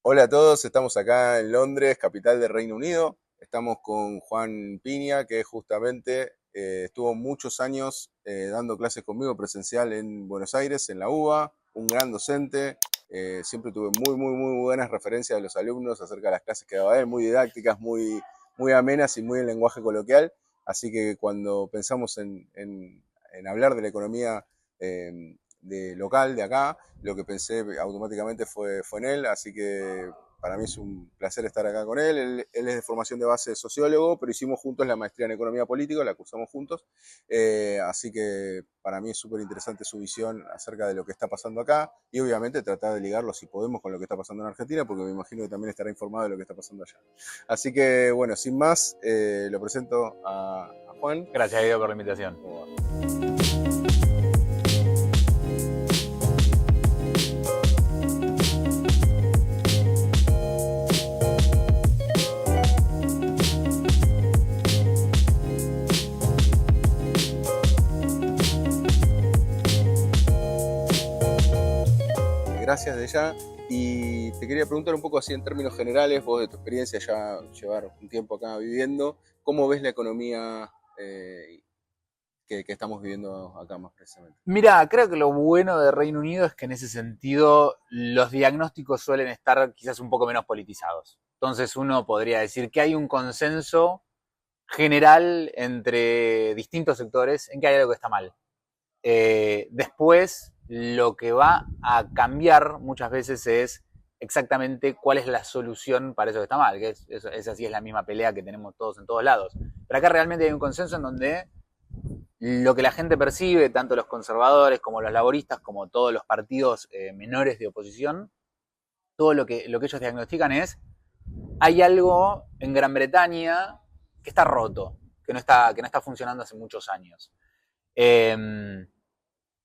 Hola a todos, estamos acá en Londres, capital del Reino Unido. Estamos con Juan Piña, que justamente estuvo muchos años dando clases conmigo presencial en Buenos Aires, en la UBA, un gran docente. Siempre tuve muy buenas referencias de los alumnos acerca de las clases que daba él, muy didácticas, muy amenas y muy en lenguaje coloquial. Así que cuando pensamos en hablar de la economía local de acá, lo que pensé automáticamente fue en él, así que para mí es un placer estar acá con él. Él es de formación de base sociólogo, pero hicimos juntos la maestría en economía política, la cursamos juntos, así que para mí es súper interesante su visión acerca de lo que está pasando acá y obviamente tratar de ligarlo si podemos con lo que está pasando en Argentina, porque me imagino que también estará informado de lo que está pasando allá. Así que bueno, sin más, lo presento a Juan. Gracias, Guido, por la invitación. Gracias de ya. Y te quería preguntar un poco así en términos generales, vos de tu experiencia ya llevar un tiempo acá viviendo, ¿cómo ves la economía que estamos viviendo acá más precisamente? Mira, creo que lo bueno de Reino Unido es que en ese sentido los diagnósticos suelen estar quizás un poco menos politizados. Entonces uno podría decir que hay un consenso general entre distintos sectores en que hay algo que está mal. Después, lo que va a cambiar muchas veces es exactamente cuál es la solución para eso que está mal, que esa sí es la misma pelea que tenemos todos en todos lados. Pero acá realmente hay un consenso en donde lo que la gente percibe, tanto los conservadores como los laboristas, como todos los partidos menores de oposición, todo lo que ellos diagnostican es, hay algo en Gran Bretaña que está roto, que no está funcionando hace muchos años. Eh,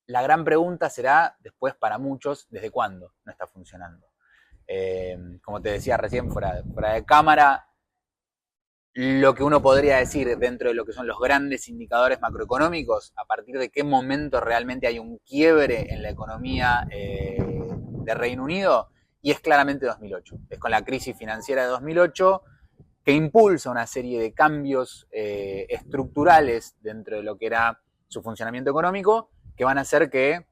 la gran pregunta será, después para muchos, ¿desde cuándo no está funcionando? Como te decía recién, fuera de cámara, lo que uno podría decir dentro de lo que son los grandes indicadores macroeconómicos, a partir de qué momento realmente hay un quiebre en la economía de Reino Unido, y es claramente 2008. Es con la crisis financiera de 2008 que impulsa una serie de cambios estructurales dentro de lo que era su funcionamiento económico, que van a hacer que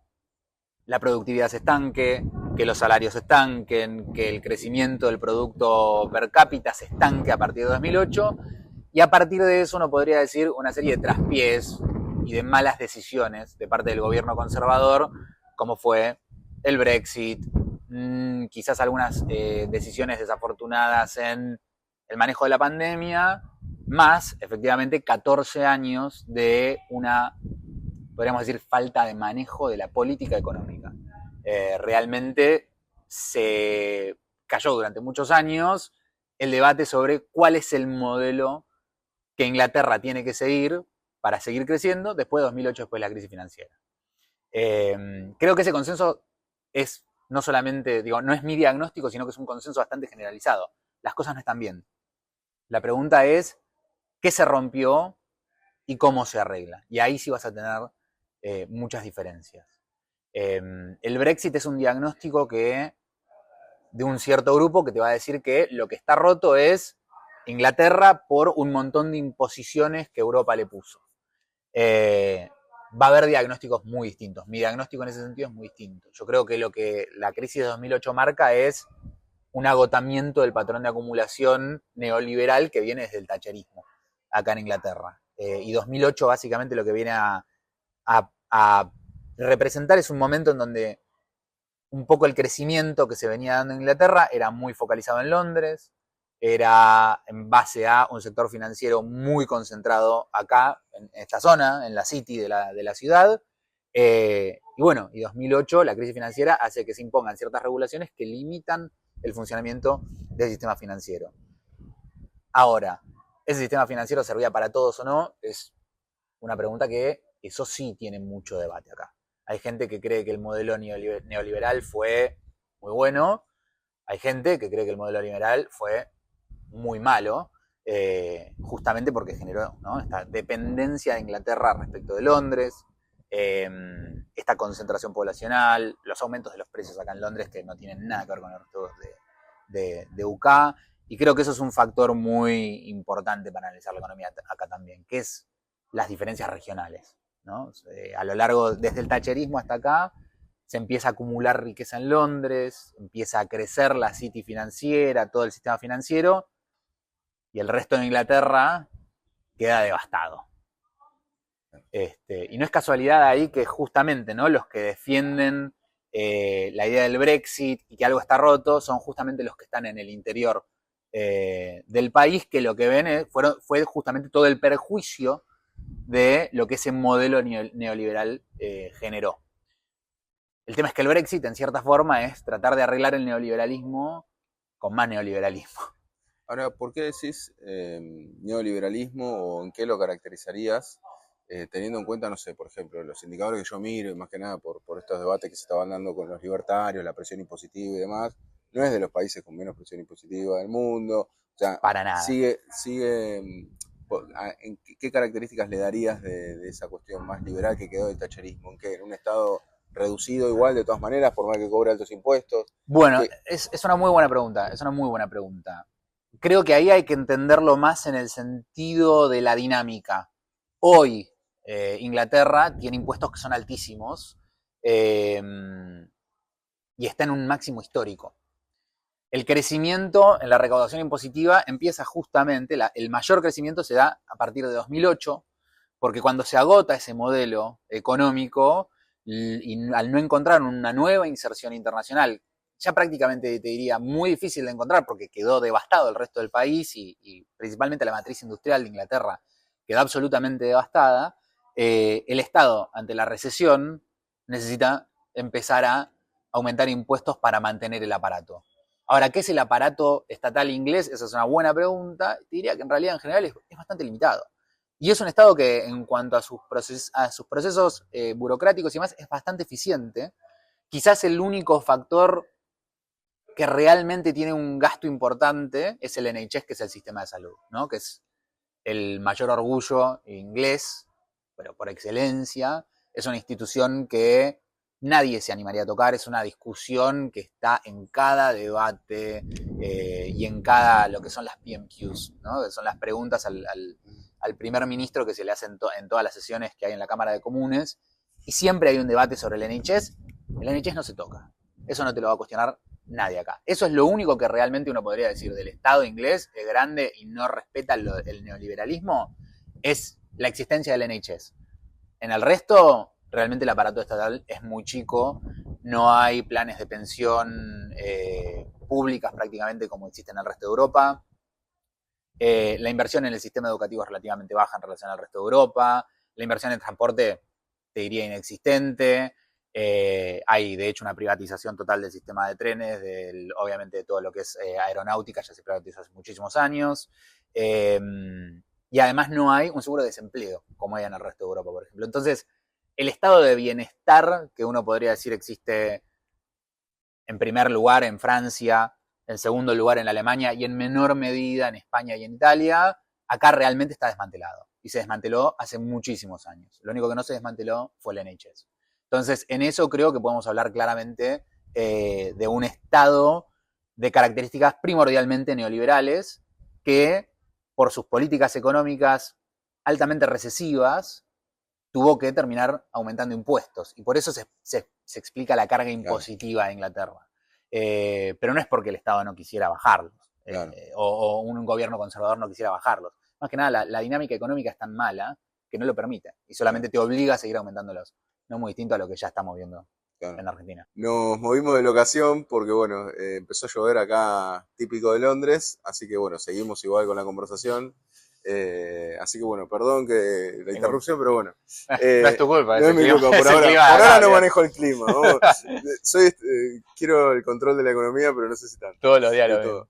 la productividad se estanque, que los salarios se estanquen, que el crecimiento del producto per cápita se estanque a partir de 2008, y a partir de eso uno podría decir una serie de traspiés y de malas decisiones de parte del gobierno conservador, como fue el Brexit, quizás algunas decisiones desafortunadas en el manejo de la pandemia, más efectivamente 14 años de una, podríamos decir, falta de manejo de la política económica. Realmente se cayó durante muchos años el debate sobre cuál es el modelo que Inglaterra tiene que seguir para seguir creciendo después de 2008, después de la crisis financiera. Creo que ese consenso es no solamente, digo, no es mi diagnóstico, sino que es un consenso bastante generalizado. Las cosas no están bien. La pregunta es, ¿qué se rompió y cómo se arregla? Y ahí sí vas a tener muchas diferencias. El Brexit es un diagnóstico de un cierto grupo que te va a decir que lo que está roto es Inglaterra por un montón de imposiciones que Europa le puso. Va a haber diagnósticos muy distintos. Mi diagnóstico en ese sentido es muy distinto. Yo creo que lo que la crisis de 2008 marca es un agotamiento del patrón de acumulación neoliberal que viene desde el thatcherismo acá en Inglaterra. Y 2008 básicamente lo que viene a representar es un momento en donde un poco el crecimiento que se venía dando en Inglaterra era muy focalizado en Londres, era en base a un sector financiero muy concentrado acá, en esta zona, en la city de la ciudad. Y bueno, y 2008 la crisis financiera hace que se impongan ciertas regulaciones que limitan el funcionamiento del sistema financiero. Ahora, ¿ese sistema financiero servía para todos o no? Es una pregunta que eso sí tiene mucho debate acá. Hay gente que cree que el modelo neoliberal fue muy bueno, hay gente que cree que el modelo liberal fue muy malo, justamente porque generó, ¿no?, esta dependencia de Inglaterra respecto de Londres, esta concentración poblacional, los aumentos de los precios acá en Londres que no tienen nada que ver con el resto de UK, y creo que eso es un factor muy importante para analizar la economía acá también, que es las diferencias regionales, ¿no? A lo largo, desde el thatcherismo hasta acá, se empieza a acumular riqueza en Londres, empieza a crecer la City financiera, todo el sistema financiero, y el resto de Inglaterra queda devastado. Y no es casualidad ahí que justamente, ¿no?, los que defienden la idea del Brexit y que algo está roto son justamente los que están en el interior del país, que lo que ven fue justamente todo el perjuicio de lo que ese modelo neoliberal generó. El tema es que el Brexit, en cierta forma, es tratar de arreglar el neoliberalismo con más neoliberalismo. Ahora, ¿por qué decís neoliberalismo o en qué lo caracterizarías? Teniendo en cuenta, no sé, por ejemplo, los indicadores que yo miro, y más que nada por estos debates que se estaban dando con los libertarios, la presión impositiva y demás, no es de los países con menos presión impositiva del mundo. O sea, para nada. Sigue ¿qué características le darías de esa cuestión más liberal que quedó del thatcherismo? ¿En qué? ¿En un estado reducido igual de todas maneras, por más que cobre altos impuestos? Bueno, es una muy buena pregunta, es una muy buena pregunta. Creo que ahí hay que entenderlo más en el sentido de la dinámica. Hoy, Inglaterra tiene impuestos que son altísimos y está en un máximo histórico. El crecimiento en la recaudación impositiva empieza justamente, el mayor crecimiento se da a partir de 2008, porque cuando se agota ese modelo económico y al no encontrar una nueva inserción internacional, ya prácticamente te diría muy difícil de encontrar porque quedó devastado el resto del país y principalmente la matriz industrial de Inglaterra quedó absolutamente devastada, el Estado ante la recesión necesita empezar a aumentar impuestos para mantener el aparato. Ahora, ¿qué es el aparato estatal inglés? Esa es una buena pregunta. Te diría que en realidad en general es bastante limitado. Y es un Estado que en cuanto a sus procesos burocráticos y demás es bastante eficiente. Quizás el único factor que realmente tiene un gasto importante es el NHS, que es el sistema de salud, ¿no?, que es el mayor orgullo inglés, pero por excelencia. Es una institución que nadie se animaría a tocar, es una discusión que está en cada debate y en cada, lo que son las PMQs, ¿no?, que son las preguntas al primer ministro que se le hacen en todas las sesiones que hay en la Cámara de Comunes, y siempre hay un debate sobre el NHS. El NHS no se toca, eso no te lo va a cuestionar nadie acá. Eso es lo único que realmente uno podría decir del Estado inglés, es grande y no respeta el neoliberalismo, es la existencia del NHS. En el resto, realmente el aparato estatal es muy chico, no hay planes de pensión públicas prácticamente como existen en el resto de Europa. La inversión en el sistema educativo es relativamente baja en relación al resto de Europa. La inversión en transporte, te diría, inexistente. Hay, de hecho, una privatización total del sistema de trenes, obviamente de todo lo que es aeronáutica, ya se privatizó hace muchísimos años. Y además no hay un seguro de desempleo, como hay en el resto de Europa, por ejemplo. Entonces, el estado de bienestar que uno podría decir existe en primer lugar en Francia, en segundo lugar en Alemania y en menor medida en España y en Italia, acá realmente está desmantelado. Y se desmanteló hace muchísimos años. Lo único que no se desmanteló fue el NHS. Entonces, en eso creo que podemos hablar claramente de un Estado de características primordialmente neoliberales que, por sus políticas económicas altamente recesivas, tuvo que terminar aumentando impuestos. Y por eso se explica la carga impositiva de Inglaterra. Pero no es porque el Estado no quisiera bajarlos, o un gobierno conservador no quisiera bajarlos. Más que nada, la dinámica económica es tan mala que no lo permite y solamente te obliga a seguir aumentándolos. No muy distinto a lo que ya estamos viendo en Argentina. Nos movimos de locación porque, bueno, empezó a llover acá, típico de Londres, así que, bueno, seguimos igual con la conversación. Así que, bueno, perdón que la interrupción, pero bueno. No es tu culpa. No es mi culpa, por ahora no manejo el clima. Quiero el control de la economía, pero no sé si tanto. Todos los días lo veo.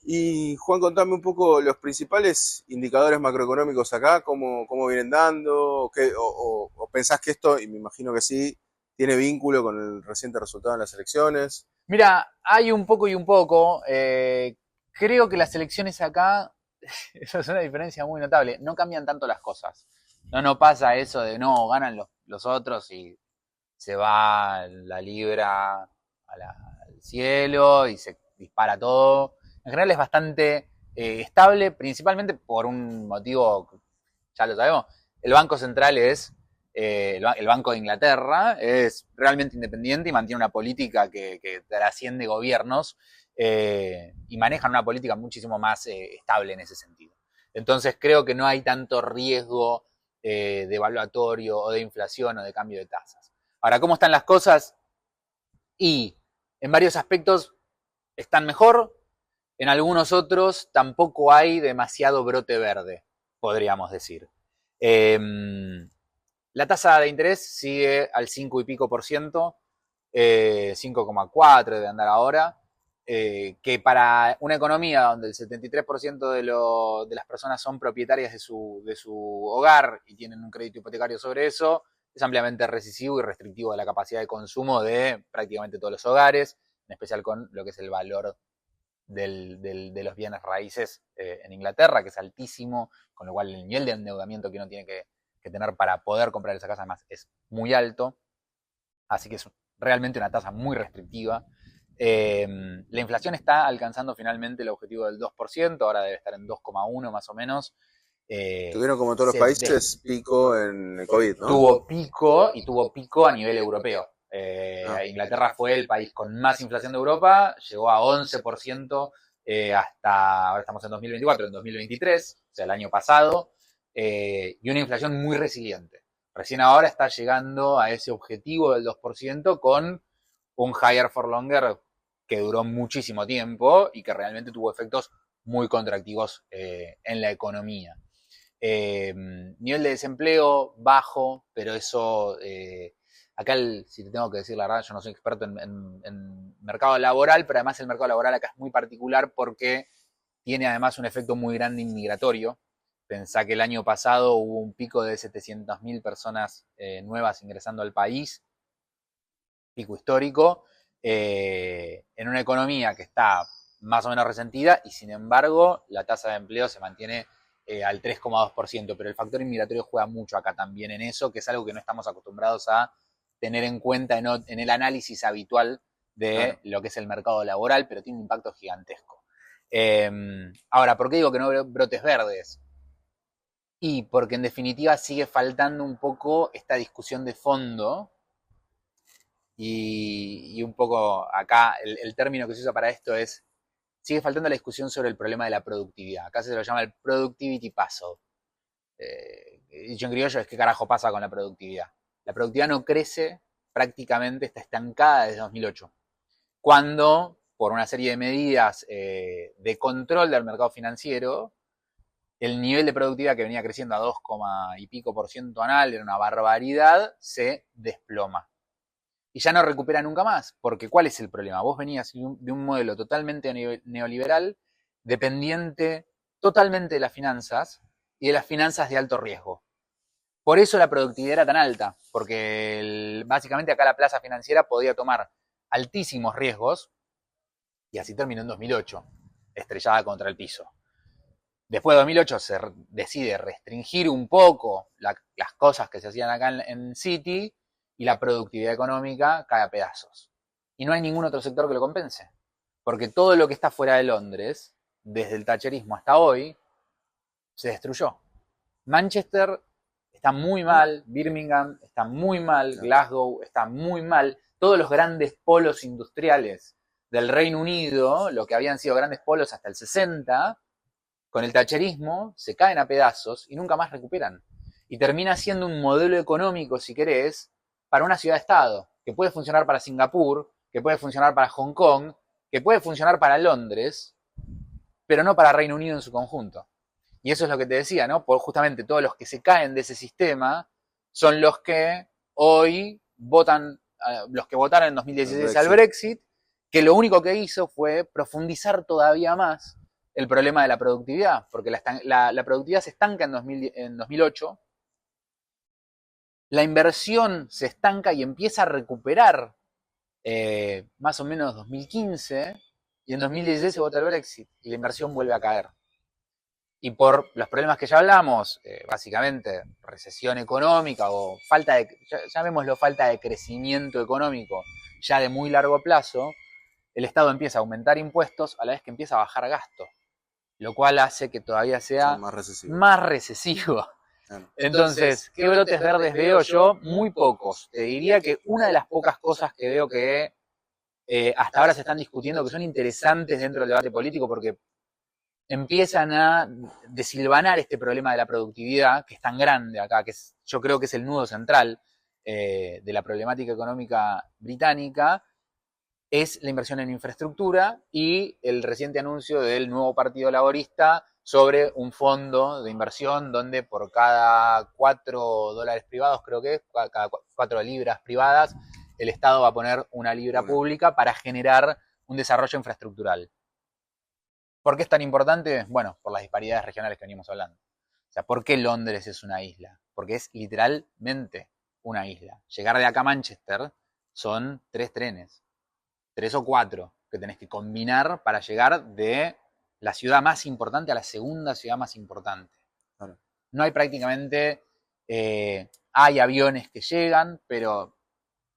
Y Juan, contame un poco los principales indicadores macroeconómicos acá, cómo vienen dando, o pensás que esto, y me imagino que sí, tiene vínculo con el reciente resultado en las elecciones. Mira, hay un poco y un poco. Creo que las elecciones acá, eso es una diferencia muy notable, no cambian tanto las cosas. No pasa eso de no, ganan los otros y se va la libra al cielo y se dispara todo. En general es bastante estable, principalmente por un motivo, ya lo sabemos, el Banco Central es, el Banco de Inglaterra es realmente independiente y mantiene una política que trasciende gobiernos y manejan una política muchísimo más estable en ese sentido. Entonces creo que no hay tanto riesgo devaluatorio o de inflación o de cambio de tasas. Ahora, ¿cómo están las cosas? Y en varios aspectos están mejor, en algunos otros tampoco hay demasiado brote verde, podríamos decir. La tasa de interés sigue al 5 y pico por ciento, 5,4 de andar ahora, que para una economía donde el 73% de las personas son propietarias de su hogar y tienen un crédito hipotecario sobre eso, es ampliamente recesivo y restrictivo de la capacidad de consumo de prácticamente todos los hogares, en especial con lo que es el valor de los bienes raíces en Inglaterra, que es altísimo, con lo cual el nivel de endeudamiento que uno tiene que tener para poder comprar esa casa además es muy alto, así que es realmente una tasa muy restrictiva. La inflación está alcanzando finalmente el objetivo del 2%, ahora debe estar en 2,1 más o menos. Tuvieron, como todos los países, pico en el COVID, ¿no? Tuvo pico a nivel europeo. Inglaterra fue el país con más inflación de Europa, llegó a 11% hasta, ahora estamos en 2024, en 2023, o sea, el año pasado, y una inflación muy resiliente. Recién ahora está llegando a ese objetivo del 2% con un higher for longer que duró muchísimo tiempo y que realmente tuvo efectos muy contractivos en la economía. Nivel de desempleo bajo, pero eso, acá si te tengo que decir la verdad, yo no soy experto en mercado laboral, pero además el mercado laboral acá es muy particular porque tiene además un efecto muy grande inmigratorio. Pensá que el año pasado hubo un pico de 700.000 personas nuevas ingresando al país, pico histórico, en una economía que está más o menos resentida y sin embargo la tasa de empleo se mantiene al 3,2%, pero el factor inmigratorio juega mucho acá también en eso, que es algo que no estamos acostumbrados a tener en cuenta en el análisis habitual de lo que es el mercado laboral, pero tiene un impacto gigantesco. Ahora, ¿por qué digo que no brotes verdes? Y porque en definitiva sigue faltando un poco esta discusión de fondo y un poco acá el término que se usa para esto es, sigue faltando la discusión sobre el problema de la productividad. Acá se lo llama el productivity puzzle. Dicho en criollo es qué carajo pasa con la productividad. La productividad no crece prácticamente, está estancada desde 2008. Cuando, por una serie de medidas de control del mercado financiero, el nivel de productividad que venía creciendo a 2, y pico por ciento anual, era una barbaridad, se desploma. Y ya no recupera nunca más, porque ¿cuál es el problema? Vos venías de un modelo totalmente neoliberal, dependiente totalmente de las finanzas y de las finanzas de alto riesgo. Por eso la productividad era tan alta, porque básicamente acá la plaza financiera podía tomar altísimos riesgos y así terminó en 2008, estrellada contra el piso. Después de 2008 se decide restringir un poco las cosas que se hacían acá en City y la productividad económica cae a pedazos. Y no hay ningún otro sector que lo compense. Porque todo lo que está fuera de Londres, desde el thatcherismo hasta hoy, se destruyó. Manchester está muy mal, Birmingham está muy mal, Glasgow está muy mal. Todos los grandes polos industriales del Reino Unido, lo que habían sido grandes polos hasta el 60, con el thatcherismo se caen a pedazos y nunca más recuperan. Y termina siendo un modelo económico, si querés, para una ciudad-estado, que puede funcionar para Singapur, que puede funcionar para Hong Kong, que puede funcionar para Londres, pero no para Reino Unido en su conjunto. Y eso es lo que te decía, ¿no? Por justamente todos los que se caen de ese sistema son los que hoy votan, los que votaron en 2016 al Brexit, que lo único que hizo fue profundizar todavía más el problema de la productividad, porque la productividad se estanca en 2008, la inversión se estanca y empieza a recuperar más o menos 2015, y en 2016 se vota el Brexit y la inversión vuelve a caer. Y por los problemas que ya hablamos, básicamente recesión económica o llamémoslo falta de crecimiento económico ya de muy largo plazo, el Estado empieza a aumentar impuestos a la vez que empieza a bajar gasto, lo cual hace que todavía sea más recesivo. Entonces, ¿qué brotes verdes veo yo? Muy pocos. Te diría que una de las pocas cosas que veo que hasta ahora se están discutiendo, que son interesantes dentro del debate político, porque empiezan a desilvanar este problema de la productividad, que es tan grande acá, que yo creo que es el nudo central de la problemática económica británica, es la inversión en infraestructura y el reciente anuncio del nuevo Partido Laborista sobre un fondo de inversión donde por cada $4 privados, creo que es, cada 4 libras privadas, el Estado va a poner una libra pública para generar un desarrollo infraestructural. ¿Por qué es tan importante? Bueno, por las disparidades regionales que venimos hablando. O sea, ¿por qué Londres es una isla? Porque es literalmente una isla. Llegar de acá a Manchester son 3 trenes, 3 o 4, que tenés que combinar para llegar de la ciudad más importante a la segunda ciudad más importante. Claro. No hay prácticamente, hay aviones que llegan, pero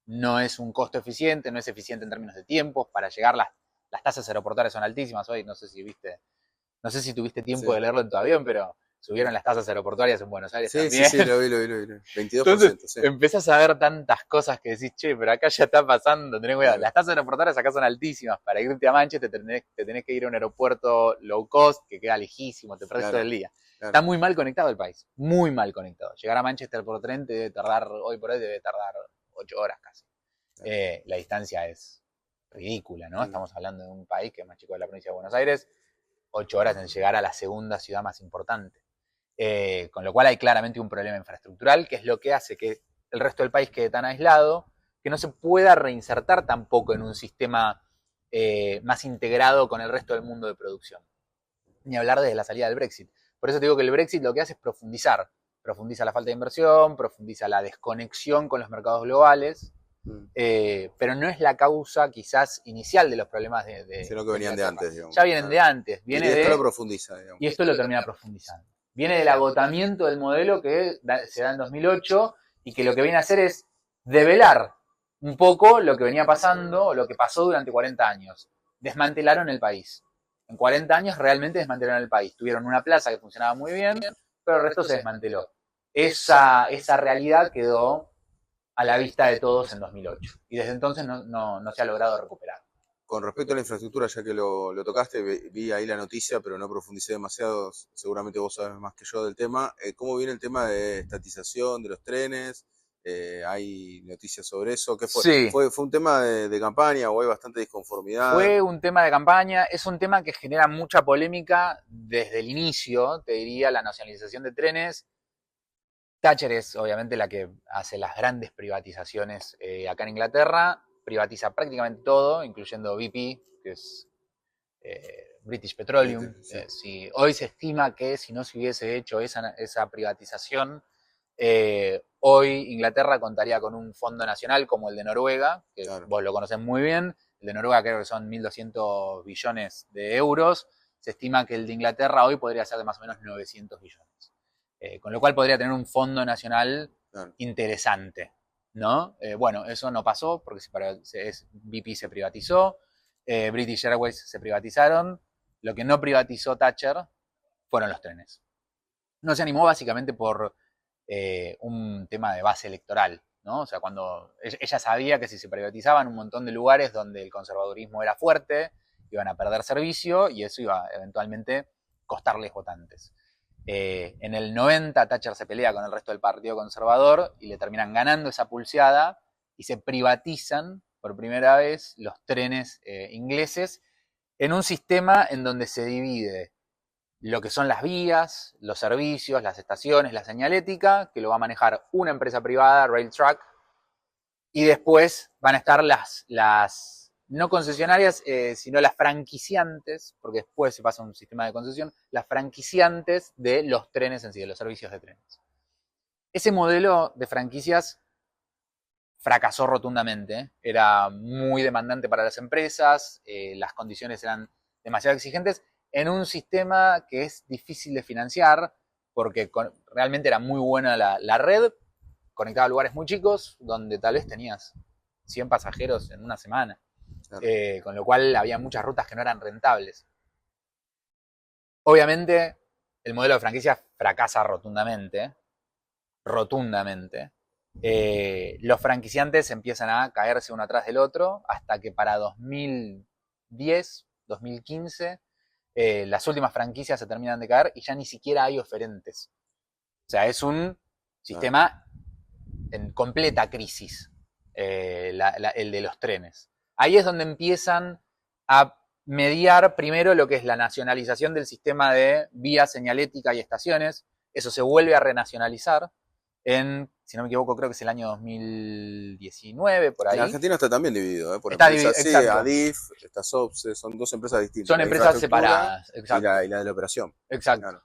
no es un costo eficiente, no es eficiente en términos de tiempos. Para llegar, las tasas aeroportuarias son altísimas hoy, no sé si tuviste tiempo de leerlo en tu avión, pero subieron las tasas aeroportuarias en Buenos Aires también. Sí, lo vi. 22%. Entonces, empezás a ver tantas cosas que decís, che, pero acá ya está pasando, tenés cuidado. Las tasas aeroportuarias acá son altísimas. Para irte a Manchester te tenés que ir a un aeropuerto low cost, que queda lejísimo, te perdés todo el día. Claro. Está muy mal conectado el país, muy mal conectado. Llegar a Manchester por tren hoy por hoy debe tardar 8 horas casi. Claro. La distancia es ridícula, ¿no? Estamos hablando de un país que es más chico de la provincia de Buenos Aires, 8 horas en llegar a la segunda ciudad más importante. Con lo cual hay claramente un problema infraestructural, que es lo que hace que el resto del país quede tan aislado, que no se pueda reinsertar tampoco en un sistema más integrado con el resto del mundo de producción. Ni hablar desde la salida del Brexit. Por eso te digo que el Brexit lo que hace es profundizar. Profundiza la falta de inversión, profundiza la desconexión con los mercados globales, pero no es la causa quizás inicial de los problemas sino que venían de antes, digamos. Ya vienen de antes. Y esto lo profundiza, digamos. Y esto lo termina profundizando. Viene del agotamiento del modelo que se da en 2008 y que lo que viene a hacer es develar un poco lo que venía pasando o lo que pasó durante 40 años. Desmantelaron el país. En 40 años realmente desmantelaron el país. Tuvieron una plaza que funcionaba muy bien, pero el resto se desmanteló. Esa realidad quedó a la vista de todos en 2008 y desde entonces no se ha logrado recuperar. Con respecto a la infraestructura, ya que lo tocaste, vi ahí la noticia, pero no profundicé demasiado, seguramente vos sabés más que yo del tema. ¿Cómo viene el tema de estatización de los trenes? ¿Hay noticias sobre eso? ¿Qué fue? Sí. ¿Fue un tema de campaña o hay bastante disconformidad? Fue un tema de campaña, es un tema que genera mucha polémica desde el inicio, te diría, la nacionalización de trenes. Thatcher es obviamente la que hace las grandes privatizaciones acá en Inglaterra, privatiza prácticamente todo, incluyendo BP, que es British Petroleum. Sí. Hoy se estima que si no se hubiese hecho esa privatización, hoy Inglaterra contaría con un fondo nacional como el de Noruega, que claro, vos lo conocés muy bien. El de Noruega creo que son 1.200 billones de euros. Se estima que el de Inglaterra hoy podría ser de más o menos 900 billones. Con lo cual podría tener un fondo nacional claro, interesante, ¿no? Bueno, eso no pasó porque BP se privatizó, British Airways se privatizaron. Lo que no privatizó Thatcher fueron los trenes. No se animó básicamente por un tema de base electoral, ¿no? O sea, cuando ella sabía que si se privatizaban un montón de lugares donde el conservadurismo era fuerte, iban a perder servicio y eso iba eventualmente costarles votantes. En el 90 Thatcher se pelea con el resto del Partido Conservador y le terminan ganando esa pulseada y se privatizan por primera vez los trenes ingleses en un sistema en donde se divide lo que son las vías, los servicios, las estaciones, la señalética, que lo va a manejar una empresa privada, Railtrack, y después van a estar las no concesionarias, sino las franquiciantes, porque después se pasa a un sistema de concesión, las franquiciantes de los trenes en sí, de los servicios de trenes. Ese modelo de franquicias fracasó rotundamente, era muy demandante para las empresas, las condiciones eran demasiado exigentes, en un sistema que es difícil de financiar, porque realmente era muy buena la red, conectaba a lugares muy chicos, donde tal vez tenías 100 pasajeros en una semana. Claro. Con lo cual había muchas rutas que no eran rentables. Obviamente, el modelo de franquicia fracasa rotundamente. Rotundamente. Los franquiciantes empiezan a caerse uno atrás del otro hasta que para 2010, 2015, las últimas franquicias se terminan de caer y ya ni siquiera hay oferentes. O sea, es un sistema en completa crisis, el de los trenes. Ahí es donde empiezan a mediar primero lo que es la nacionalización del sistema de vía señalética y estaciones. Eso se vuelve a renacionalizar en, si no me equivoco, creo que es el año 2019, por ahí. En Argentina está también dividido, por está empresas, sí, exacto. ADIF, está SOPSE, son dos empresas distintas. Son empresas separadas, exacto. Y la de la operación. Exacto. Claro.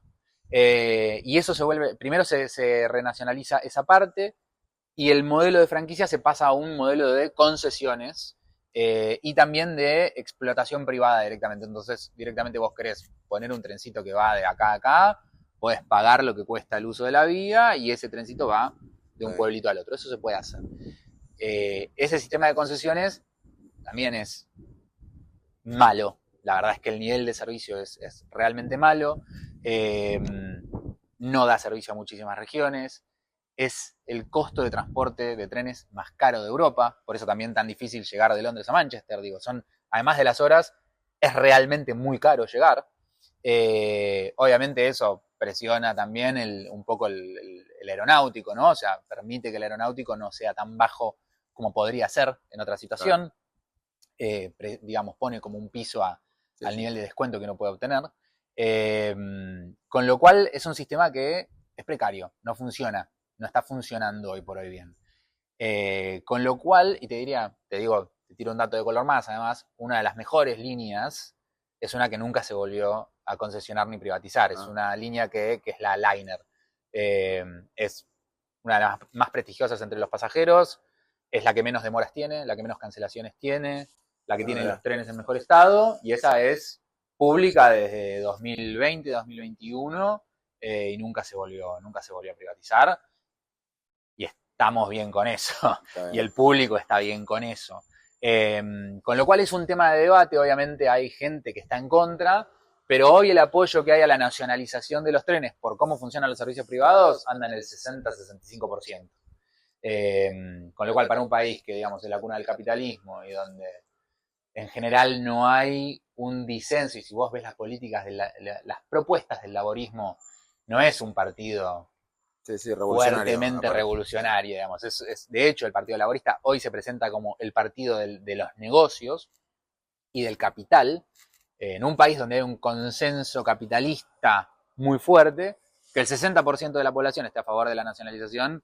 Y eso se vuelve, primero se renacionaliza esa parte y el modelo de franquicia se pasa a un modelo de concesiones y también de explotación privada directamente. Entonces, directamente vos querés poner un trencito que va de acá a acá, podés pagar lo que cuesta el uso de la vía y ese trencito va de un pueblito al otro. Eso se puede hacer. Ese sistema de concesiones también es malo. La verdad es que el nivel de servicio es realmente malo. No da servicio a muchísimas regiones. Es el costo de transporte de trenes más caro de Europa. Por eso también tan difícil llegar de Londres a Manchester. Digo, además de las horas, es realmente muy caro llegar. Obviamente eso presiona también un poco el aeronáutico, ¿no? O sea, permite que el aeronáutico no sea tan bajo como podría ser en otra situación. Digamos, pone como un piso al nivel de descuento que uno puede obtener. Con lo cual es un sistema que es precario, no funciona, no está funcionando hoy por hoy bien. Con lo cual, y te tiro un dato de color más, además, una de las mejores líneas es una que nunca se volvió a concesionar ni privatizar. Es una línea que es la Liner. Es una de las más prestigiosas entre los pasajeros, es la que menos demoras tiene, la que menos cancelaciones tiene, la que tiene los trenes en mejor estado, y esa es pública desde 2020, 2021, y nunca se volvió a privatizar. Y estamos bien con eso, y el público está bien con eso. Con lo cual es un tema de debate, obviamente hay gente que está en contra, pero hoy el apoyo que hay a la nacionalización de los trenes por cómo funcionan los servicios privados anda en el 60-65%. Con lo cual, para un país que, digamos, es la cuna del capitalismo y donde en general no hay un disenso, y si vos ves las políticas, las propuestas del laborismo, no es un partido fuertemente revolucionario, digamos. De hecho, el Partido Laborista hoy se presenta como el partido de los negocios y del capital, en un país donde hay un consenso capitalista muy fuerte, que el 60% de la población esté a favor de la nacionalización,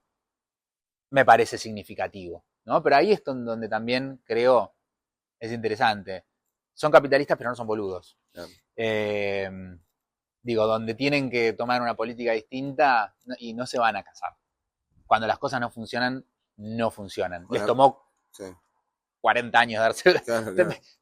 me parece significativo, ¿no? Pero ahí es donde también creo es interesante. Son capitalistas, pero no son boludos. Digo, donde tienen que tomar una política distinta y no se van a casar. Cuando las cosas no funcionan, no funcionan. Bueno, les tomó 40 años darse,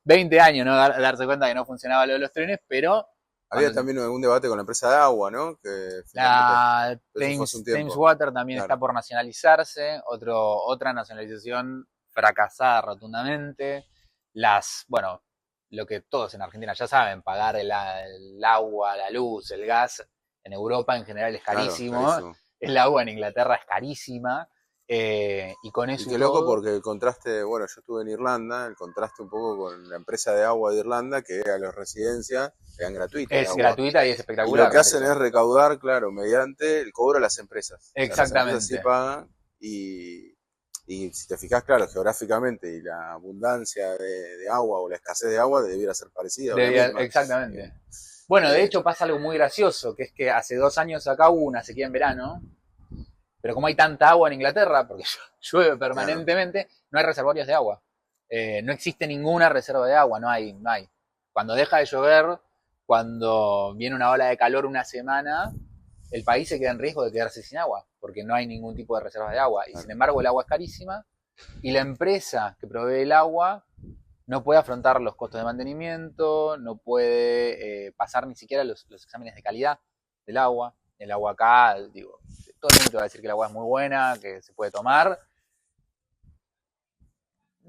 20 años, ¿no? darse cuenta que no funcionaba lo de los trenes, pero... Había también algún debate con la empresa de agua, ¿no? Que Thames Water también está por nacionalizarse, otra nacionalización fracasada rotundamente. Lo que todos en Argentina ya saben, pagar el agua, la luz, el gas, en Europa en general es carísimo. Carísimo. El agua en Inglaterra es carísima. Y con eso. Y qué loco porque el contraste, bueno, yo estuve en Irlanda, el contraste un poco con la empresa de agua de Irlanda, que a las residencias eran gratuitas. Es gratuita y es espectacular. Y lo que hacen es recaudar, claro, mediante el cobro a las empresas. Exactamente. Las empresas sí pagan y si te fijas, claro, geográficamente y la abundancia de agua o la escasez de agua debiera ser parecida. Exactamente. Bueno, de hecho pasa algo muy gracioso, que es que hace 2 años acá hubo una sequía en verano, pero como hay tanta agua en Inglaterra, porque llueve permanentemente, no hay reservorios de agua. No existe ninguna reserva de agua, no hay. Cuando deja de llover, cuando viene una ola de calor una semana, el país se queda en riesgo de quedarse sin agua, porque no hay ningún tipo de reservas de agua. Y sin embargo el agua es carísima, y la empresa que provee el agua no puede afrontar los costos de mantenimiento, no puede pasar ni siquiera los exámenes de calidad del agua. El agua acá, digo, todo el mundo va a decir que el agua es muy buena, que se puede tomar.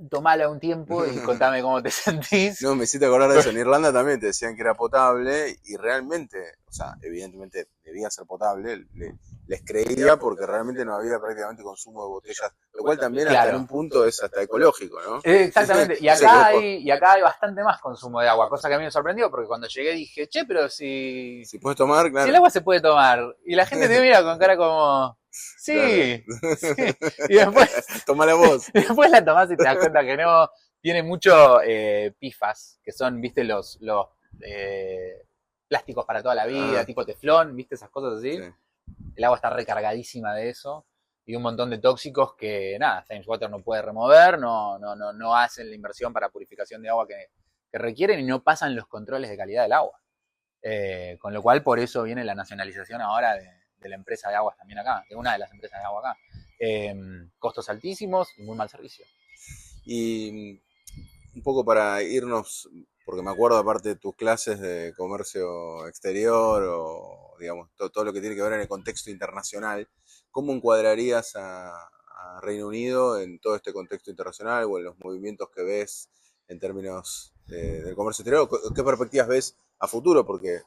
tomala un tiempo y contame cómo te sentís. No, me hiciste acordar de eso. En Irlanda también te decían que era potable y realmente, o sea, evidentemente debía ser potable. Les creía porque realmente no había prácticamente consumo de botellas, lo cual también hasta en Claro. un punto es hasta ecológico, ¿no? Exactamente. Y No sé, y acá hay bastante más consumo de agua, cosa que a mí me sorprendió porque cuando llegué dije, che, pero si si puedes tomar, el claro. agua se puede tomar. Y la gente te mira con cara como, sí, Claro. sí. Y después, Tomala vos. después la tomás y te das cuenta que no. Tiene mucho PFAS, que son, viste, los plásticos para toda la vida, tipo teflón, viste, esas cosas así. Sí. El agua está recargadísima de eso. Y un montón de tóxicos que, nada, Thames Water no puede remover, no hacen la inversión para purificación de agua que requieren y no pasan los controles de calidad del agua. Con lo cual, por eso viene la nacionalización ahora de la empresa de aguas también acá, de una de las empresas de agua acá. Costos altísimos y muy mal servicio. Y un poco para irnos, porque me acuerdo aparte de tus clases de comercio exterior o digamos todo lo que tiene que ver en el contexto internacional, ¿cómo encuadrarías a Reino Unido en todo este contexto internacional o en los movimientos que ves en términos del comercio exterior? ¿Qué perspectivas ves a futuro? Porque,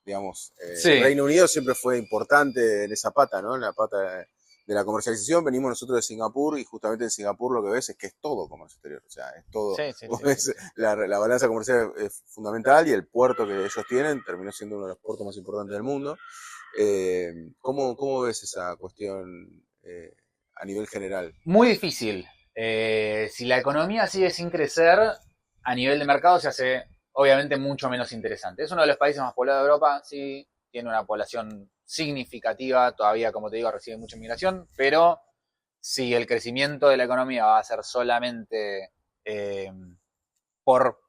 digamos, Sí. Reino Unido siempre fue importante en esa pata, ¿no? En la pata de la comercialización. Venimos nosotros de Singapur y justamente en Singapur lo que ves es que es todo comercio exterior. O sea, es todo. Sí. La balanza comercial es fundamental y el puerto que ellos tienen terminó siendo uno de los puertos más importantes del mundo. ¿Cómo ves esa cuestión a nivel general? Muy difícil. Si la economía sigue sin crecer, a nivel de mercado se hace obviamente mucho menos interesante. Es uno de los países más poblados de Europa, sí, tiene una población significativa, todavía, como te digo, recibe mucha inmigración, pero si el crecimiento de la economía va a ser solamente por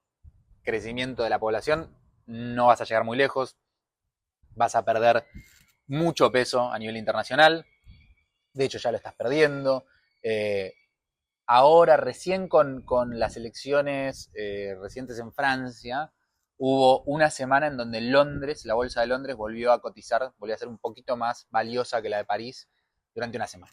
crecimiento de la población, no vas a llegar muy lejos, vas a perder mucho peso a nivel internacional, de hecho ya lo estás perdiendo. Ahora, recién con las elecciones recientes en Francia, hubo una semana en donde Londres, la bolsa de Londres, volvió a cotizar, volvió a ser un poquito más valiosa que la de París durante una semana.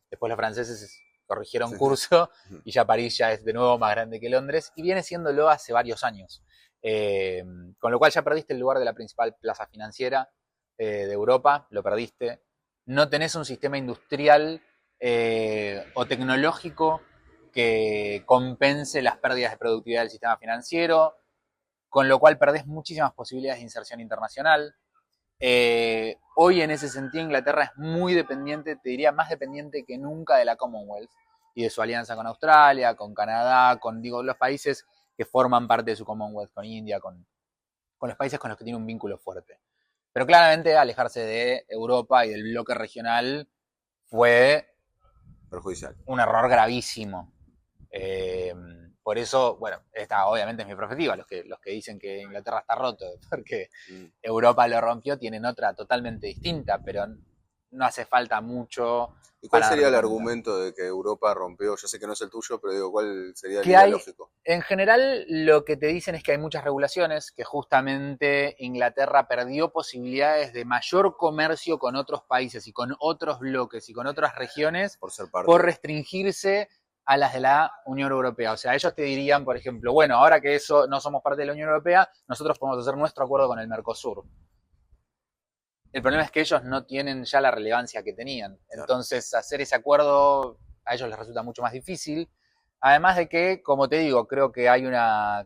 Después los franceses corrigieron curso y ya París ya es de nuevo más grande que Londres y viene siéndolo hace varios años. Con lo cual ya perdiste el lugar de la principal plaza financiera de Europa, lo perdiste. No tenés un sistema industrial o tecnológico que compense las pérdidas de productividad del sistema financiero, con lo cual perdés muchísimas posibilidades de inserción internacional. Hoy en ese sentido Inglaterra es muy dependiente, te diría más dependiente que nunca de la Commonwealth y de su alianza con Australia, con Canadá, con los países que forman parte de su Commonwealth, con India, con los países con los que tiene un vínculo fuerte. Pero claramente alejarse de Europa y del bloque regional fue perjudicial. Un error gravísimo. Por eso, bueno, esta obviamente es mi perspectiva. Los que dicen que Inglaterra está roto porque Europa lo rompió tienen otra totalmente distinta, pero no hace falta mucho. ¿Y cuál sería el argumento de que Europa rompió? Yo sé que no es el tuyo, pero digo, ¿cuál sería el ideológico? En general, lo que te dicen es que hay muchas regulaciones, que justamente Inglaterra perdió posibilidades de mayor comercio con otros países y con otros bloques y con otras regiones por restringirse a las de la Unión Europea. O sea, ellos te dirían, por ejemplo, bueno, ahora que eso no somos parte de la Unión Europea, nosotros podemos hacer nuestro acuerdo con el Mercosur. El problema es que ellos no tienen ya la relevancia que tenían. Entonces, hacer ese acuerdo a ellos les resulta mucho más difícil. Además de que, como te digo, creo que hay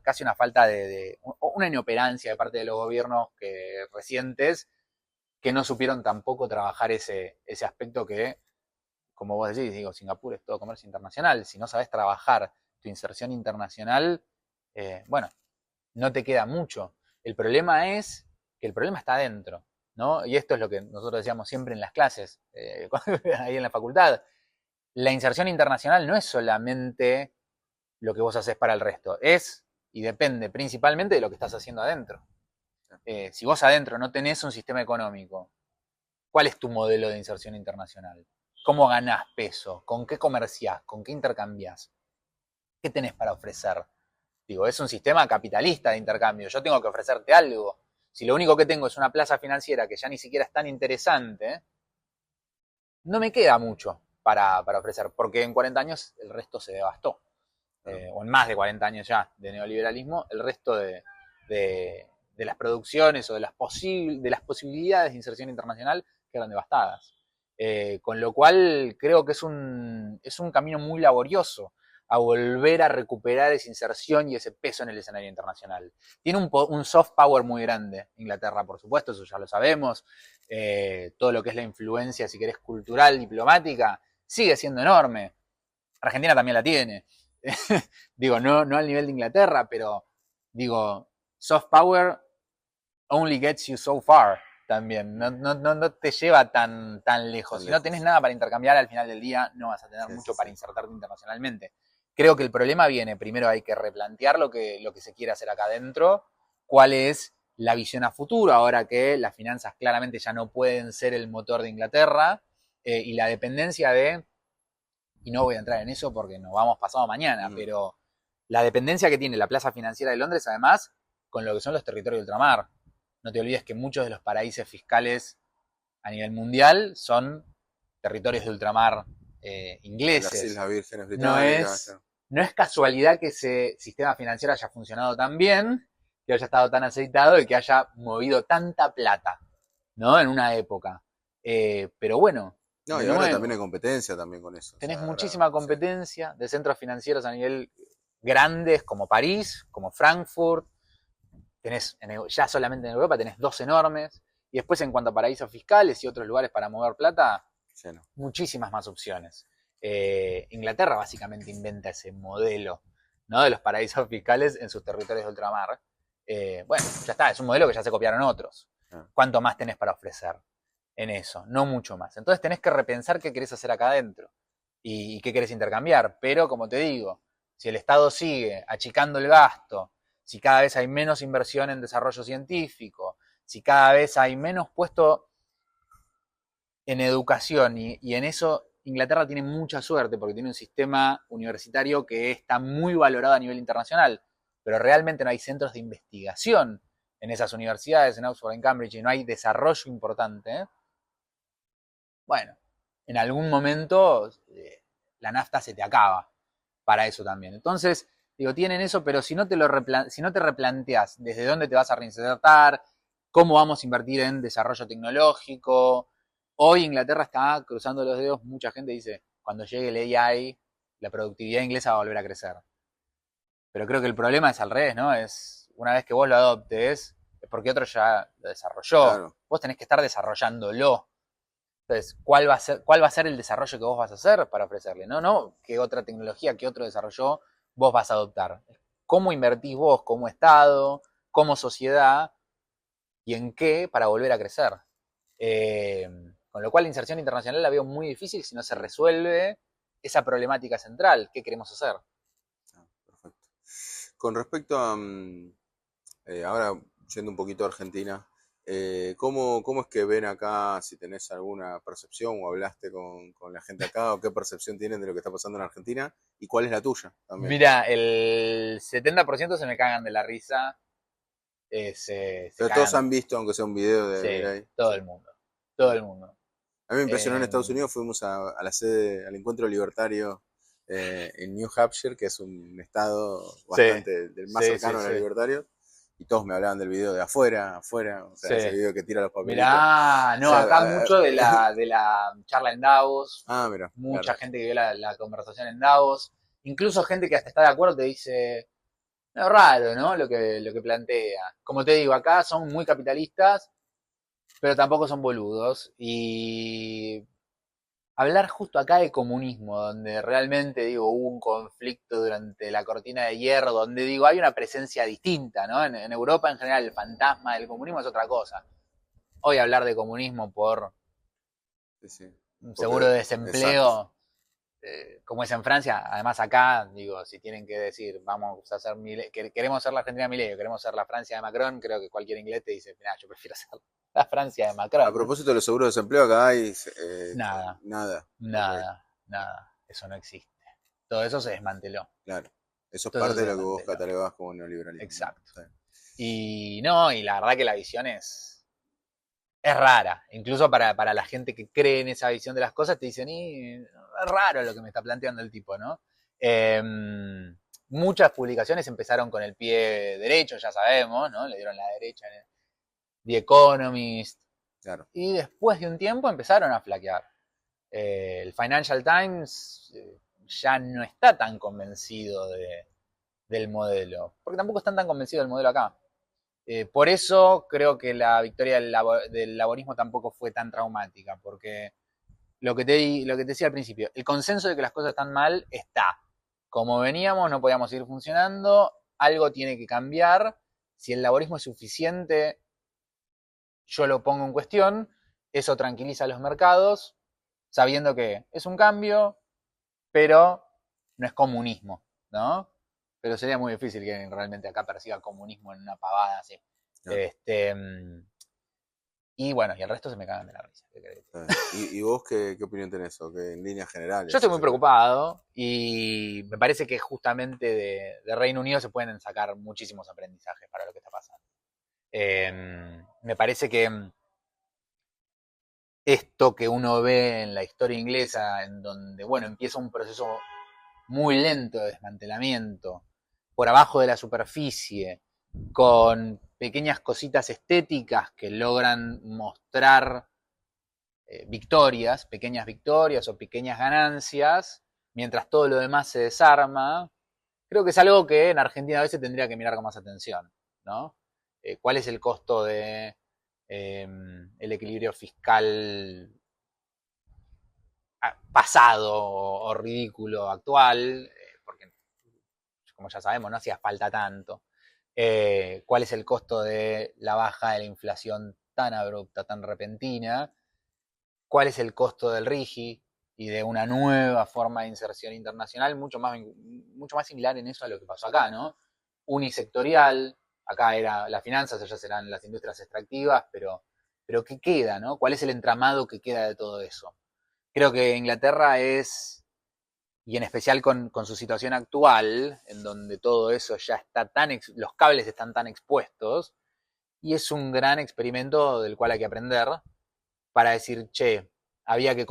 casi una falta una inoperancia de parte de los gobiernos recientes que no supieron tampoco trabajar ese aspecto que, como vos decís, digo, Singapur es todo comercio internacional. Si no sabes trabajar tu inserción internacional, bueno, no te queda mucho. El problema es que el problema está adentro, ¿no? Y esto es lo que nosotros decíamos siempre en las clases, ahí en la facultad. La inserción internacional no es solamente lo que vos haces para el resto, es y depende principalmente de lo que estás haciendo adentro. Si vos adentro no tenés un sistema económico, ¿cuál es tu modelo de inserción internacional? ¿Cómo ganás peso? ¿Con qué comerciás? ¿Con qué intercambiás? ¿Qué tenés para ofrecer? Digo, es un sistema capitalista de intercambio. Yo tengo que ofrecerte algo. Si lo único que tengo es una plaza financiera que ya ni siquiera es tan interesante, no me queda mucho para ofrecer, porque en 40 años el resto se devastó. o en más de 40 años ya de neoliberalismo, el resto de las producciones o de las posibilidades de inserción internacional quedan devastadas. Con lo cual creo que es un camino muy laborioso a volver a recuperar esa inserción y ese peso en el escenario internacional. Tiene un soft power muy grande Inglaterra, por supuesto, eso ya lo sabemos. Todo lo que es la influencia, si querés, cultural, diplomática, sigue siendo enorme. Argentina también la tiene. Digo, no al nivel de Inglaterra, pero digo, soft power only gets you so far también. No te lleva tan lejos. Si no tenés nada para intercambiar al final del día, no vas a tener mucho para insertarte internacionalmente. Creo que el problema viene, primero hay que replantear lo que se quiere hacer acá adentro, cuál es la visión a futuro, ahora que las finanzas claramente ya no pueden ser el motor de Inglaterra, y la dependencia y no voy a entrar en eso porque nos vamos pasado mañana, pero la dependencia que tiene la plaza financiera de Londres, además, con lo que son los territorios de ultramar. No te olvides que muchos de los paraísos fiscales a nivel mundial son territorios de ultramar ingleses. Las Islas Vírgenes Británicas. No es casualidad que ese sistema financiero haya funcionado tan bien, que haya estado tan aceitado y que haya movido tanta plata, ¿no? En una época. Pero bueno. No, y ahora también hay competencia también con eso. Tenés muchísima competencia de centros financieros a nivel grandes como París, como Frankfurt. Tenés, ya solamente en Europa tenés 2 enormes. Y después en cuanto a paraísos fiscales y otros lugares para mover plata, muchísimas más opciones. Inglaterra básicamente inventa ese modelo, ¿no? De los paraísos fiscales en sus territorios de ultramar. Bueno, ya está, es un modelo que ya se copiaron otros. ¿Cuánto más tenés para ofrecer en eso? No mucho más. Entonces tenés que repensar qué querés hacer acá adentro y qué querés intercambiar. Pero, como te digo, si el Estado sigue achicando el gasto, si cada vez hay menos inversión en desarrollo científico, si cada vez hay menos puesto en educación, y en eso Inglaterra tiene mucha suerte porque tiene un sistema universitario que está muy valorado a nivel internacional, pero realmente no hay centros de investigación en esas universidades, en Oxford, en Cambridge, y no hay desarrollo importante. Bueno, en algún momento la nafta se te acaba para eso también. Entonces, digo, tienen eso, pero si no te replanteas desde dónde te vas a reinsertar, cómo vamos a invertir en desarrollo tecnológico. Hoy Inglaterra está cruzando los dedos, mucha gente dice, cuando llegue el AI, la productividad inglesa va a volver a crecer. Pero creo que el problema es al revés, ¿no? Es una vez que vos lo adoptes, es porque otro ya lo desarrolló. Claro. Vos tenés que estar desarrollándolo. Entonces, ¿cuál va a ser el desarrollo que vos vas a hacer para ofrecerle? No, qué otra tecnología, qué otro desarrollo vos vas a adoptar. ¿Cómo invertís vos como Estado, como sociedad, y en qué para volver a crecer? Con lo cual la inserción internacional la veo muy difícil si no se resuelve esa problemática central. ¿Qué queremos hacer? Perfecto. Con respecto a, ahora yendo un poquito a Argentina, ¿cómo es que ven acá, si tenés alguna percepción o hablaste con la gente acá, o qué percepción tienen de lo que está pasando en Argentina y cuál es la tuya también? Mira, el 70% se me cagan de la risa. Pero todos han visto, aunque sea un video de... Sí, todo el mundo. A mí me impresionó en Estados Unidos, fuimos a la sede, al encuentro libertario en New Hampshire, que es un estado bastante del más cercano a los libertarios, y todos me hablaban del video de afuera, o sea, ese video que tira los papelitos. Mirá, no, o sea, acá mucho de la charla en Davos, mira, mucha gente que vio la conversación en Davos, incluso gente que hasta está de acuerdo te dice, no, raro, ¿no? Lo que plantea. Como te digo, acá son muy capitalistas, pero tampoco son boludos. Y hablar justo acá de comunismo, donde realmente, digo, hubo un conflicto durante la cortina de hierro, donde, digo, hay una presencia distinta, ¿no? En Europa, en general, el fantasma del comunismo es otra cosa. Hoy hablar de comunismo por un seguro de desempleo, como es en Francia, además acá, digo, si tienen que decir, vamos a hacer queremos ser la Argentina de Milei, queremos ser la Francia de Macron, creo que cualquier inglés te dice, mira, yo prefiero ser la Francia de Macron. A propósito de los seguros de desempleo, acá hay... Nada. Eso no existe. Todo eso se desmanteló. Claro. Eso es parte de lo que vos catalogás como neoliberalismo. Exacto. Sí. Y la verdad que la visión es rara. Incluso para la gente que cree en esa visión de las cosas, te dicen, es raro lo que me está planteando el tipo, ¿no? muchas publicaciones empezaron con el pie derecho, ya sabemos, ¿no? Le dieron la derecha en The Economist. Claro. Y después de un tiempo empezaron a flaquear. El Financial Times ya no está tan convencido del modelo, porque tampoco están tan convencidos del modelo acá. Por eso creo que la victoria del laborismo tampoco fue tan traumática, porque lo que te decía al principio, el consenso de que las cosas están mal está. Como veníamos, no podíamos seguir funcionando, algo tiene que cambiar. Si el laborismo es suficiente, yo lo pongo en cuestión, eso tranquiliza a los mercados, sabiendo que es un cambio, pero no es comunismo, ¿no? Pero sería muy difícil que realmente acá persiga comunismo en una pavada así. Claro. Y bueno, y el resto se me cagan de la risa. ¿Y vos qué opinión tenés? ¿O qué en líneas generales? Yo estoy muy preocupado y me parece que justamente de Reino Unido se pueden sacar muchísimos aprendizajes para lo que está pasando. Me parece que esto que uno ve en la historia inglesa, en donde, bueno, empieza un proceso muy lento de desmantelamiento, por abajo de la superficie, con pequeñas cositas estéticas que logran mostrar pequeñas victorias o pequeñas ganancias, mientras todo lo demás se desarma, creo que es algo que en Argentina a veces tendría que mirar con más atención, ¿no? ¿Cuál es el costo de el equilibrio fiscal pasado o ridículo actual? Porque, como ya sabemos, no hacía falta tanto. ¿Cuál es el costo de la baja de la inflación tan abrupta, tan repentina? ¿Cuál es el costo del RIGI y de una nueva forma de inserción internacional? Mucho más similar en eso a lo que pasó acá, ¿no? Unisectorial, acá era las finanzas, allá serán las industrias extractivas, pero ¿qué queda, no? ¿Cuál es el entramado que queda de todo eso? Creo que Inglaterra es, y en especial con su situación actual, en donde todo eso ya está los cables están tan expuestos, y es un gran experimento del cual hay que aprender para decir, che, había que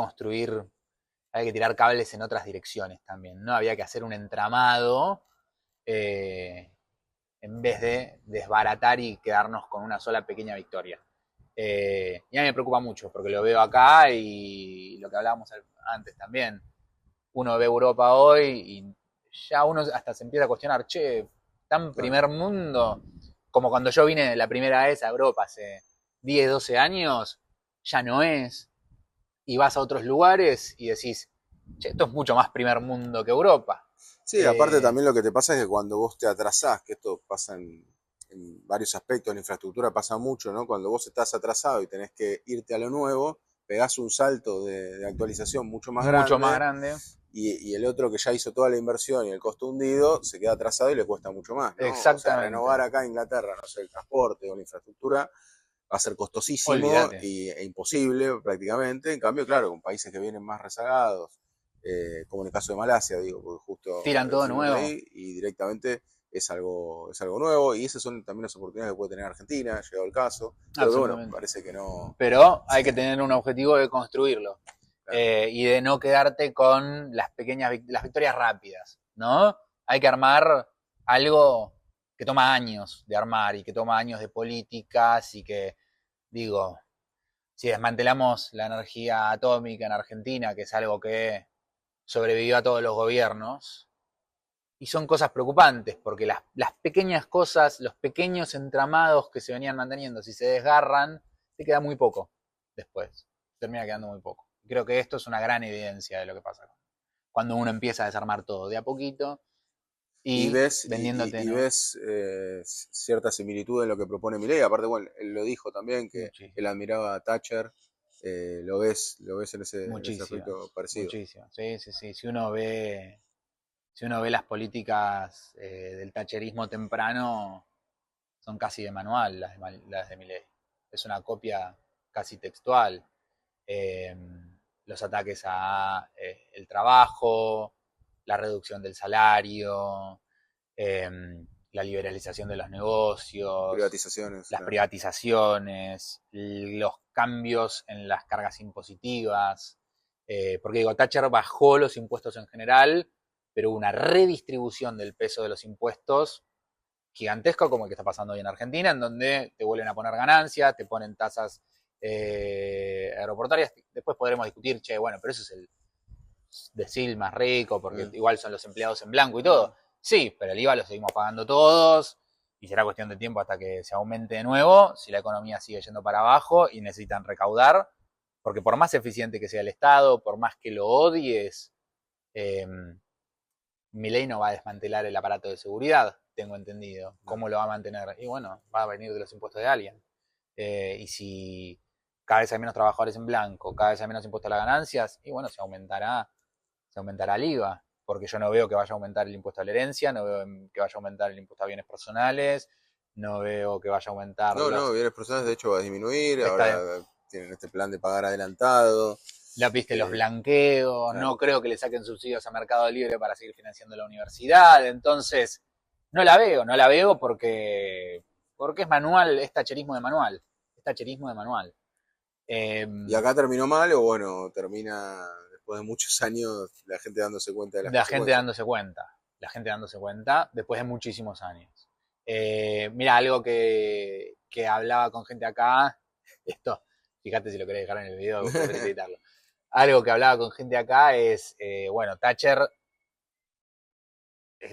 tirar cables en otras direcciones también, ¿no? Había que hacer un entramado en vez de desbaratar y quedarnos con una sola pequeña victoria. Y a mí me preocupa mucho, porque lo veo acá y lo que hablábamos antes también. Uno ve Europa hoy y ya uno hasta se empieza a cuestionar, che, tan primer mundo, como cuando yo vine la primera vez a Europa hace 10, 12 años, ya no es. Y vas a otros lugares y decís, che, esto es mucho más primer mundo que Europa. Sí, aparte también lo que te pasa es que cuando vos te atrasás, que esto pasa en varios aspectos, en infraestructura pasa mucho, ¿no? Cuando vos estás atrasado y tenés que irte a lo nuevo, pegás un salto de actualización mucho más grande. Y el otro que ya hizo toda la inversión y el costo hundido, se queda atrasado y le cuesta mucho más, ¿no? Exactamente. O sea, renovar acá en Inglaterra, no sé, el transporte o la infraestructura, va a ser costosísimo e imposible prácticamente. En cambio, claro, con países que vienen más rezagados, como en el caso de Malasia, digo, porque justo tiran todo nuevo ahí y directamente es algo nuevo, y esas son también las oportunidades que puede tener Argentina, llegado el caso. Pero bueno, me parece que no. Pero hay que tener un objetivo de construirlo. Claro. Y de no quedarte con las victorias rápidas, ¿no? Hay que armar algo que toma años de armar y que toma años de políticas y que, digo, si desmantelamos la energía atómica en Argentina, que es algo que sobrevivió a todos los gobiernos, y son cosas preocupantes, porque las pequeñas cosas, los pequeños entramados que se venían manteniendo, si se desgarran, te queda muy poco después, termina quedando muy poco. Creo que esto es una gran evidencia de lo que pasa cuando uno empieza a desarmar todo de a poquito y ves, vendiéndote. Y ves cierta similitud en lo que propone Milei. Aparte, bueno, él lo dijo también, que él admiraba a Thatcher. Lo ves en ese aspecto parecido. Muchísimo, sí. Si uno ve las políticas del thatcherismo temprano, son casi de manual las de Milei. Es una copia casi textual. Los ataques a el trabajo, la reducción del salario, la liberalización de los negocios, las privatizaciones, los cambios en las cargas impositivas. Porque digo, Thatcher bajó los impuestos en general, pero hubo una redistribución del peso de los impuestos gigantesco, como el que está pasando hoy en Argentina, en donde te vuelven a poner ganancias, te ponen tasas aeroportuarias. Después podremos discutir, che, bueno, pero eso es el decil más rico, porque igual son los empleados en blanco y todo. Sí, pero el IVA lo seguimos pagando todos, y será cuestión de tiempo hasta que se aumente de nuevo, si la economía sigue yendo para abajo y necesitan recaudar, porque por más eficiente que sea el Estado, por más que lo odies, Milei no va a desmantelar el aparato de seguridad, tengo entendido. ¿Cómo lo va a mantener? Y bueno, va a venir de los impuestos de alguien. Y si cada vez hay menos trabajadores en blanco, cada vez hay menos impuestos a las ganancias, y bueno, se aumentará el IVA, porque yo no veo que vaya a aumentar el impuesto a la herencia, no veo que vaya a aumentar el impuesto a bienes personales, no veo que vaya a aumentar... No, bienes personales de hecho va a disminuir, ahora tienen este plan de pagar adelantado. Viste, los blanqueos, claro. No creo que le saquen subsidios a Mercado Libre para seguir financiando la universidad, entonces no la veo porque es manual, es tacherismo de manual, ¿Y acá terminó mal o bueno, termina después de muchos años la gente dándose cuenta de las consecuencias? La gente dándose cuenta después de muchísimos años. Mira, algo que hablaba con gente acá, esto, fíjate si lo querés dejar en el video, podés editarlo. Algo que hablaba con gente acá es, bueno, Thatcher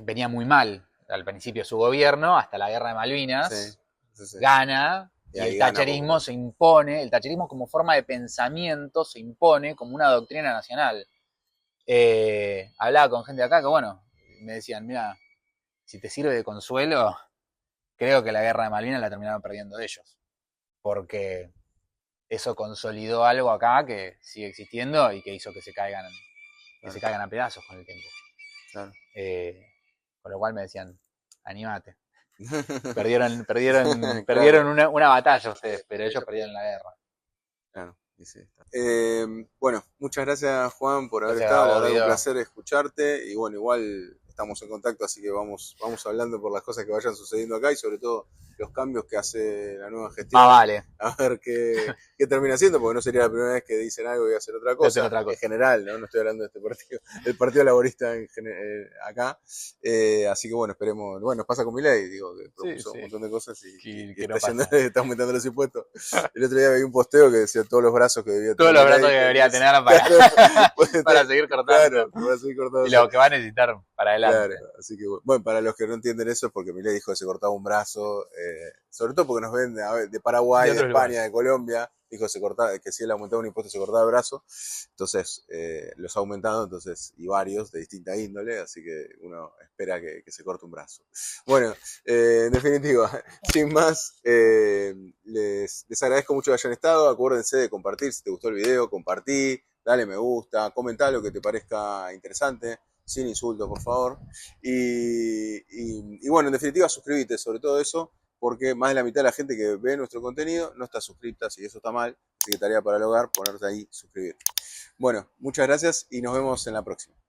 venía muy mal al principio de su gobierno, hasta la guerra de Malvinas, sí. Gana, y el thatcherismo se impone, el thatcherismo como forma de pensamiento se impone como una doctrina nacional. Hablaba con gente acá que, bueno, me decían, mira, si te sirve de consuelo, creo que la guerra de Malvinas la terminaron perdiendo ellos, porque eso consolidó algo acá que sigue existiendo y que hizo que se caigan a pedazos con el tiempo. Claro. Con lo cual me decían, anímate. Perdieron una batalla ustedes, pero ellos perdieron la guerra. Claro, sí. Bueno, muchas gracias Juan por haber estado, la verdad un placer escucharte y bueno, igual estamos en contacto, así que vamos hablando por las cosas que vayan sucediendo acá y sobre todo los cambios que hace la nueva gestión. Vale. A ver qué termina haciendo, porque no sería la primera vez que dicen algo y hacer otra cosa. En general, ¿no? No estoy hablando de este partido, del Partido Laborista acá. Así que bueno, esperemos. Bueno, nos pasa con Milei, digo, que propuso un montón de cosas y que está aumentando los impuestos. El otro día veía un posteo que decía todos los brazos que debía tener. Todos los brazos que debería tener para seguir cortando. Claro, para seguir cortando. Y lo que va a necesitar para adelante. Claro, así que bueno, para los que no entienden eso es porque Milei dijo que se cortaba un brazo, sobre todo porque nos ven de Paraguay, de España, de Colombia, dijo que si él aumentaba un impuesto se cortaba el brazo, entonces los ha aumentado, y varios de distinta índole, así que uno espera que se corte un brazo. Bueno, en definitiva, sin más, les agradezco mucho que hayan estado, acuérdense de compartir, si te gustó el video, compartí, dale me gusta, comentá lo que te parezca interesante, sin insultos, por favor. Y bueno, en definitiva, suscríbete, sobre todo eso, porque más de la mitad de la gente que ve nuestro contenido no está suscripta, y eso está mal. Así que tarea para el hogar, ponerte ahí, suscribir. Bueno, muchas gracias y nos vemos en la próxima.